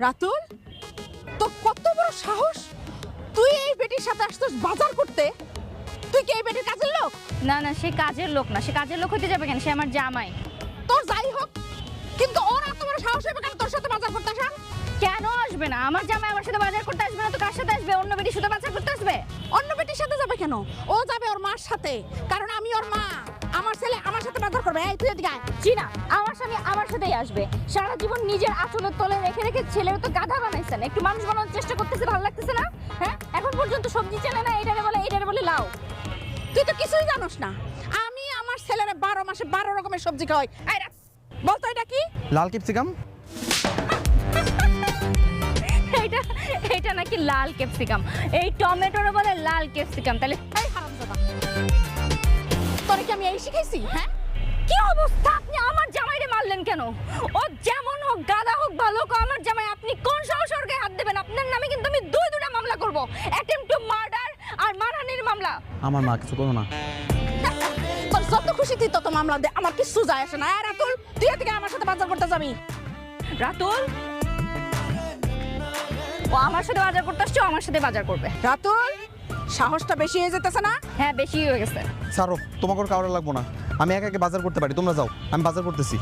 রাতুল, তোর কত বড় সাহস! তুই এই বেটির সাথে আসছিস বাজার করতে? তুই কি এই বেটির কাজের লোক? না না, সে কাজের লোক না। সে কাজের লোক হতে যাবে কেন? সে আমার জামাই। তোর যাই হোক, কিন্তু ওর এত বড় সাহস হবে কেন তোর সাথে বাজার করতে আসা? কেন আসবে না? আমার জামাই আমার সাথে বাজার করতে আসবে না তো কার সাথে আসবে? অন্য বেটির সাথে বাজার করতে আসবে? অন্য বেটির সাথে যাবে কেন? ও যাবে ওর মার সাথে, কারণ আমি ওর মা। আমার ছেলে আমার সাথে বাজার করবে। এই তুই এদিকে আয়। জি না, আমার স্বামী আমার সাথেই আসবে। সারা জীবন নিজের আঁচলের তলে রেখে রেখে ছেলের তো গাধা বানাইছেন। একটু মানুষ বানানোর চেষ্টা করতেছে, ভালো লাগতেছে না? হ্যাঁ, এখন পর্যন্ত সবজি চেনে না, এটারে বলে লাউ। তুই তো কিছুই জানোস না। আমি আমার ছেলেরে 12 মাসে 12 রকমের সবজি খাওয়াই। এই বলতো এটা কি? লাল ক্যাপসিকাম। এটা এটা নাকি লাল ক্যাপসিকাম। এই টমেটোর বলে লাল ক্যাপসিকাম। তাহলে এই হারামজাদা, তোরে কি আমি এই শিখাইছি? হ্যাঁ, কি অবস্থা? আপনি আমার জামাইরে মারলেন কেন? ও যেমন হোক, গাধা হোক, ভালো হোক, আমার জামাই। আপনি কোন সাহসে ওর গায়ে হাত দেবেন? আপনার নামে কিন্তু আমি দুটা মামলা করব। অ্যাটেম্পট টু মার্ডার আর মানহানির মামলা। আমার মা কিছু করো না। তোর যত খুশি তুই তত মামলা দে, আমার কিছু যায় আসে না। আর রাতুল, তুই এদিকে আমার সাথে বাজার করতে যাবি? রাতুল, ও আমার সাথে বাজার করতে আসছে, ও আমার সাথে বাজার করবে। রাতুল, সাহসটা বেশি হয়ে যেতেছে না? হ্যাঁ, বেশি হয়ে গেছে। ছাড়ো, তোমাকে কাউরে লাগবো না। আমি একা একা বাজার করতে পারি, তোমরা যাও, আমি বাজার করতেছি।